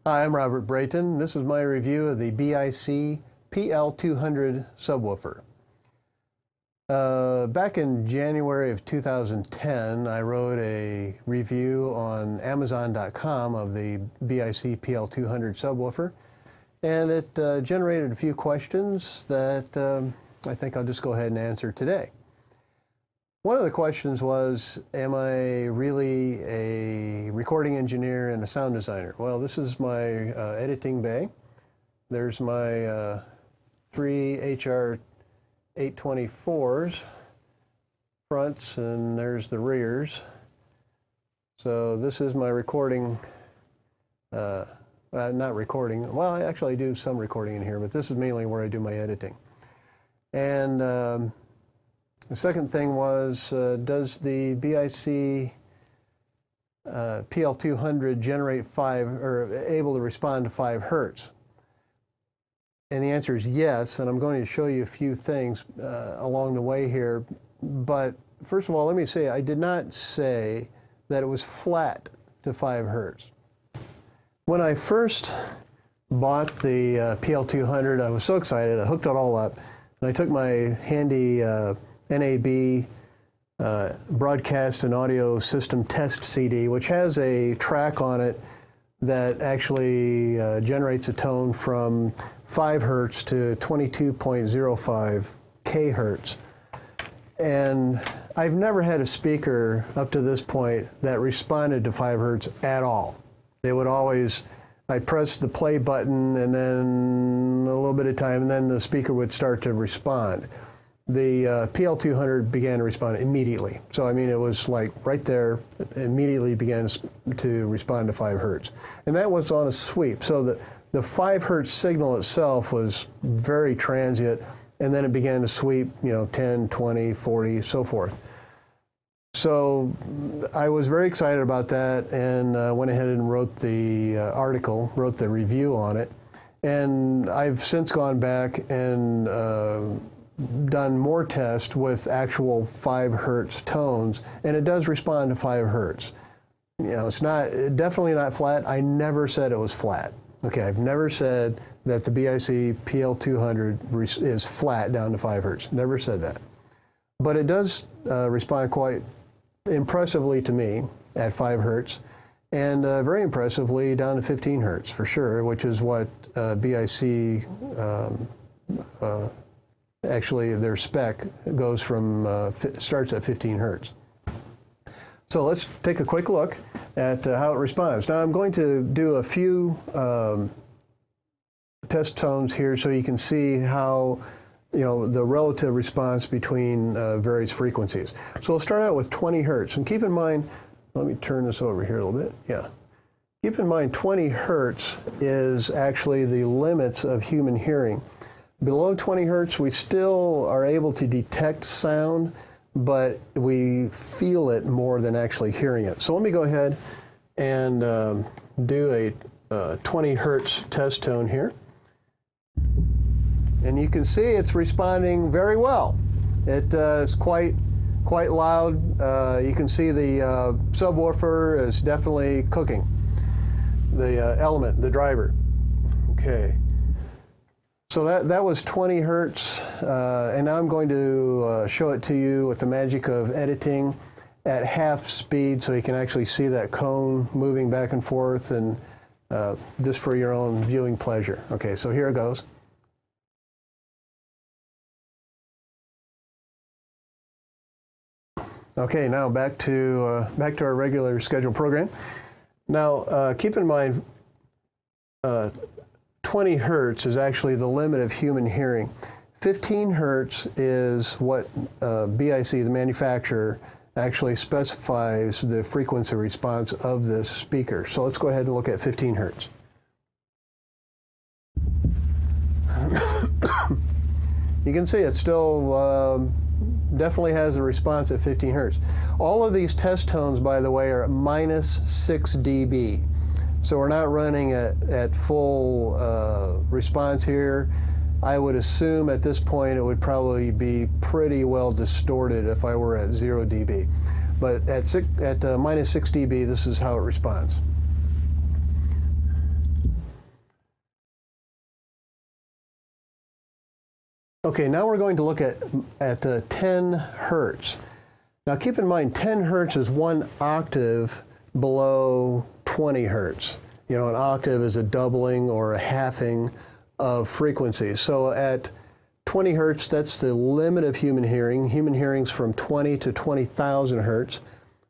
Hi, I'm Robert Brayton. This is my review of the BIC PL 200 subwoofer. Back in January of 2010, I wrote a review on Amazon.com of the BIC PL 200 subwoofer, and it generated a few questions that I think I'll just go ahead and answer today. One of the questions was, am I really a recording engineer and a sound designer? Well, this is my editing bay. There's my three HR 824s, fronts, and there's the rears. So this is my recording, not recording, well, I actually do some recording in here, but this is mainly where I do my editing. And the second thing was, does the BIC PL 200 generate able to respond to 5 hertz? And the answer is yes, and I'm going to show you a few things along the way here. But first of all, let me say, I did not say that it was flat to 5 hertz. When I first bought the PL 200, I was so excited, I hooked it all up, and I took my handy NAB broadcast and audio system test CD, which has a track on it that actually generates a tone from 5 hertz to 22.05 kHz. And I've never had a speaker up to this point that responded to 5 hertz at all. They would always, I'd press the play button and then a little bit of time, and then the speaker would start to respond. The PL 200 began to respond immediately. So, I mean, it was like right there, immediately began to respond to 5 hertz. And that was on a sweep. So the 5 hertz signal itself was very transient, and then it began to sweep, 10, 20, 40, so forth. So I was very excited about that, and went ahead and wrote the article, wrote the review on it. And I've since gone back and done more tests with actual 5 hertz tones, and it does respond to 5 hertz. It's definitely not flat. I never said it was flat. Okay, I've never said that the BIC PL 200 is flat down to 5 hertz. Never said that. But it does respond quite impressively to me at 5 hertz, and very impressively down to 15 hertz for sure, which is what BIC actually, their spec goes from, starts at 15 hertz. So let's take a quick look at how it responds. Now I'm going to do a few test tones here so you can see how, the relative response between various frequencies. So we'll start out with 20 hertz. And keep in mind, let me turn this over here a little bit. Yeah. Keep in mind 20 hertz is actually the limits of human hearing. Below 20 hertz, we still are able to detect sound, but we feel it more than actually hearing it. So let me go ahead and do a 20 hertz test tone here. And you can see it's responding very well. It is quite loud. You can see the subwoofer is definitely cooking. The element, the driver. Okay. So that was 20 hertz, and now I'm going to show it to you with the magic of editing at half speed so you can actually see that cone moving back and forth, and just for your own viewing pleasure. Okay, so here it goes. Okay, now back to our regular scheduled program. Now keep in mind 20 hertz is actually the limit of human hearing. 15 hertz is what BIC, the manufacturer, actually specifies the frequency response of this speaker. So let's go ahead and look at 15 hertz. You can see it still definitely has a response at 15 hertz. All of these test tones, by the way, are at -6 dB. So we're not running at full response here. I would assume at this point it would probably be pretty well distorted if I were at 0 dB. But at -6 dB, this is how it responds. Okay, now we're going to look at 10 hertz. Now keep in mind 10 hertz is 1 octave below 20 hertz. You know, an octave is a doubling or a halving of frequency. So at 20 hertz, that's the limit of human hearing. Human hearing's from 20 to 20,000 hertz.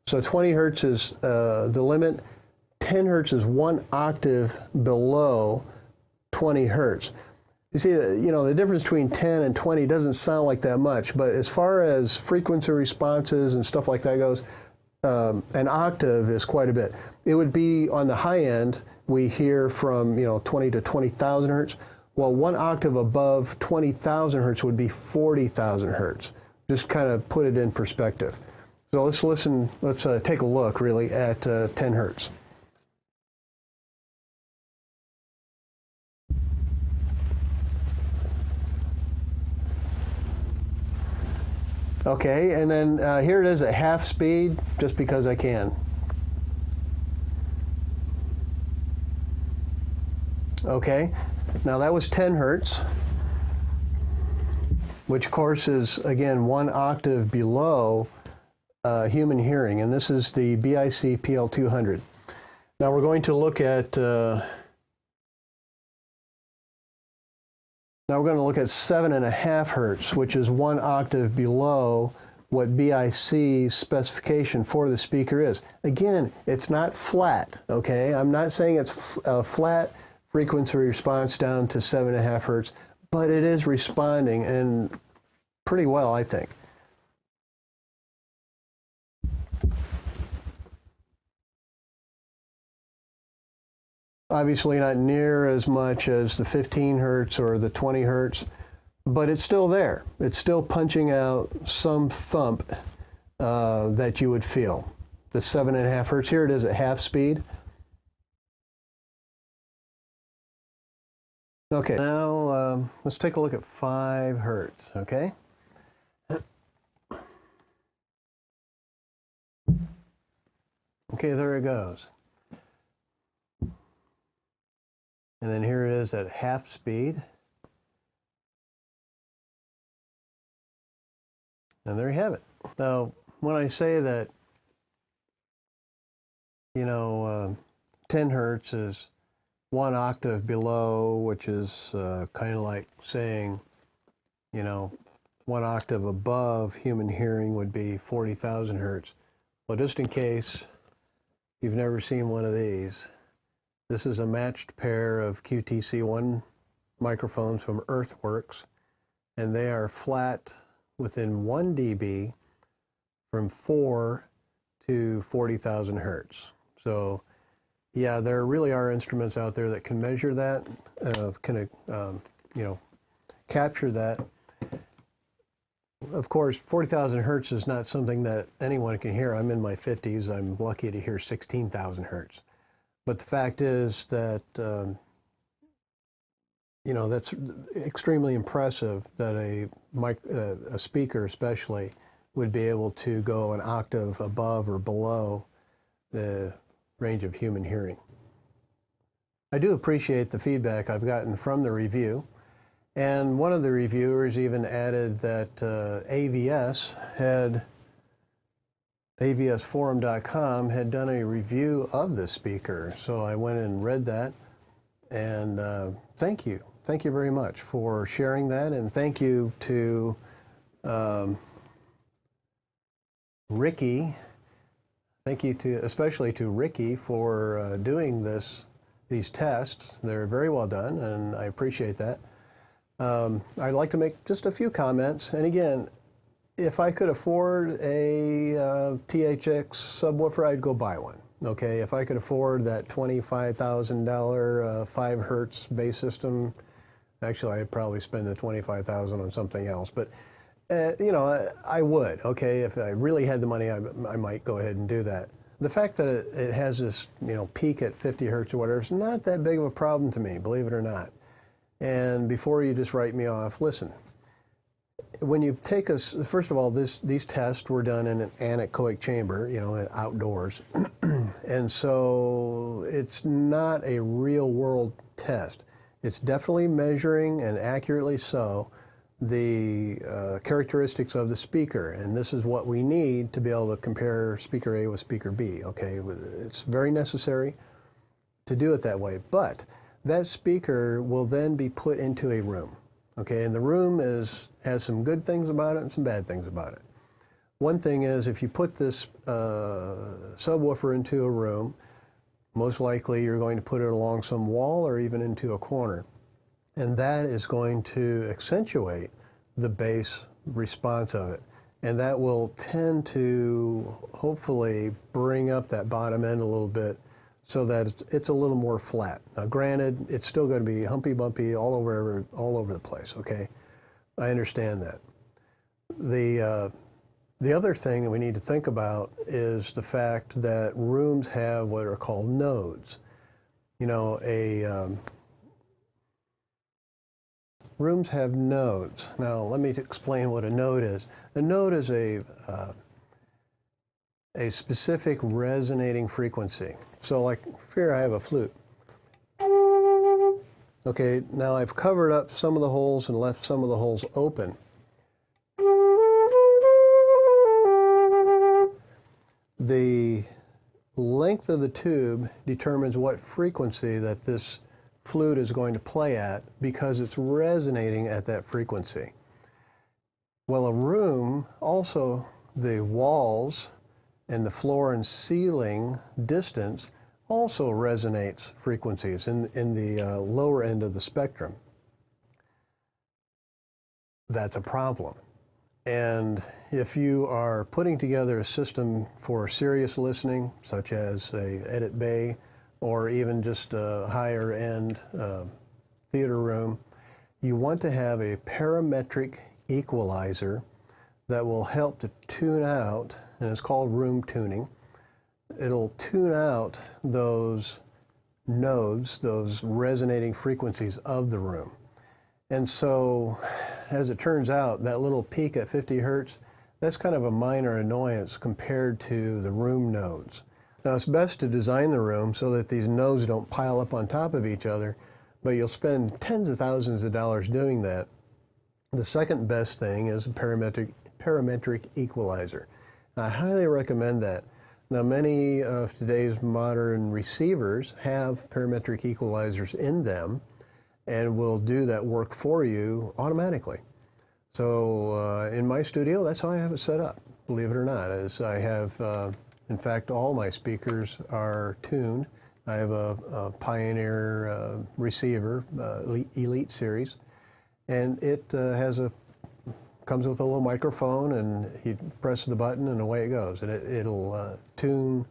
So 20 hertz is the limit. 10 hertz is 1 octave below 20 hertz. You see, you know, the difference between 10 and 20 doesn't sound like that much, but as far as frequency responses and stuff like that goes, an octave is quite a bit. It would be on the high end, we hear from, you know, 20 to 20,000 hertz. Well, 1 octave above 20,000 hertz would be 40,000 hertz. Just kind of put it in perspective. So let's listen, let's take a look really at 10 hertz. Okay, and then here it is at half speed, just because I can. Okay, now that was 10 hertz, which of course is, again, 1 octave below human hearing, and this is the BIC PL 200. Now we're going to look at 7.5 hertz, which is 1 octave below what BIC's specification for the speaker is. Again, it's not flat, okay? I'm not saying it's a flat frequency response down to 7.5 hertz, but it is responding, and pretty well, I think. Obviously not near as much as the 15 hertz or the 20 hertz, but it's still there. It's still punching out some thump that you would feel. The 7.5 hertz, here it is at half speed. Okay, now let's take a look at 5 hertz, okay? Okay, there it goes. And then here it is at half speed. And there you have it. Now, when I say that, you know, 10 hertz is 1 octave below, which is kind of like saying, you know, 1 octave above human hearing would be 40,000 hertz. Well, just in case you've never seen one of these, this is a matched pair of QTC1 microphones from Earthworks, and they are flat within 1 dB from 4 to 40,000 hertz. So, yeah, there really are instruments out there that can measure that, you know, capture that. Of course, 40,000 hertz is not something that anyone can hear. I'm in my 50s. I'm lucky to hear 16,000 hertz. But the fact is that, you know, that's extremely impressive that a speaker especially would be able to go an octave above or below the range of human hearing. I do appreciate the feedback I've gotten from the review. And one of the reviewers even added that avsforum.com had done a review of the speaker. So I went and read that, and thank you. Thank you very much for sharing that, and thank you to Ricky. Thank you especially to Ricky for doing these tests. They're very well done, and I appreciate that. I'd like to make just a few comments, and again, if I could afford a THX subwoofer, I'd go buy one. Okay, if I could afford that $25,000 5 hertz bass system, actually I'd probably spend the $25,000 on something else. But you know, I would. Okay, if I really had the money, I might go ahead and do that. The fact that it has this, you know, peak at 50 hertz or whatever is not that big of a problem to me, believe it or not. And before you just write me off, listen. When you take us, first of all, these tests were done in an anechoic chamber, you know, outdoors. And so it's not a real world test. It's definitely measuring, and accurately so, the characteristics of the speaker, and this is what we need to be able to compare speaker A with speaker B, okay? It's very necessary to do it that way, but that speaker will then be put into a room, okay? And the room has some good things about it and some bad things about it. One thing is, if you put this subwoofer into a room, most likely you're going to put it along some wall or even into a corner. And that is going to accentuate the bass response of it. And that will tend to hopefully bring up that bottom end a little bit so that it's a little more flat. Now granted, it's still going to be humpy bumpy all over the place, okay? I understand that. The other thing that we need to think about is the fact that rooms have what are called nodes. You know, rooms have nodes. Now, let me explain what a node is. A node is a specific resonating frequency. So like here I have a flute. Okay, now I've covered up some of the holes and left some of the holes open. The length of the tube determines what frequency that this flute is going to play at because it's resonating at that frequency. Well, a room, also the walls and the floor and ceiling distance also resonates frequencies in the lower end of the spectrum. That's a problem. And if you are putting together a system for serious listening, such as a edit bay, or even just a higher end theater room, you want to have a parametric equalizer that will help to tune out, and it's called room tuning. It'll tune out those nodes, those resonating frequencies of the room. And so, as it turns out, that little peak at 50 hertz, that's kind of a minor annoyance compared to the room nodes. Now, it's best to design the room so that these nodes don't pile up on top of each other, but you'll spend tens of thousands of dollars doing that. The second best thing is a parametric equalizer. I highly recommend that. Now, many of today's modern receivers have parametric equalizers in them and will do that work for you automatically. So in my studio, that's how I have it set up, believe it or not. As I have, in fact, all my speakers are tuned. I have a Pioneer receiver, Elite series, and it comes with a little microphone, and you press the button and away it goes. And it'll tune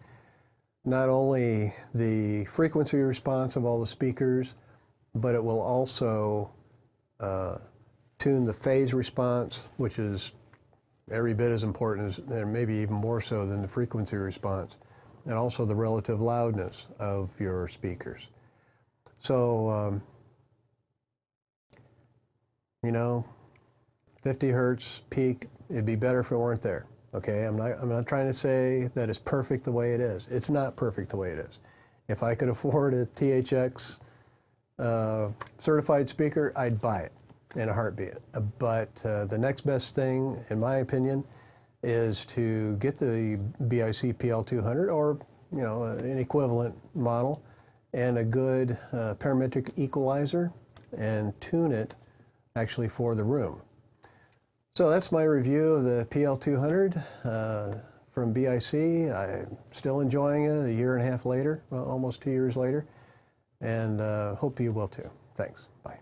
not only the frequency response of all the speakers, but it will also tune the phase response, which is every bit as important as, and maybe even more so than the frequency response, and also the relative loudness of your speakers. So, you know, 50 hertz peak, it'd be better if it weren't there. Okay, I'm not trying to say that it's perfect the way it is. It's not perfect the way it is. If I could afford a THX certified speaker, I'd buy it in a heartbeat. But the next best thing, in my opinion, is to get the BIC PL 200 or, you know, an equivalent model and a good parametric equalizer and tune it actually for the room. So that's my review of the PL 200 from BIC. I'm still enjoying it a year and a half later, well, almost 2 years later, and hope you will too. Thanks. Bye.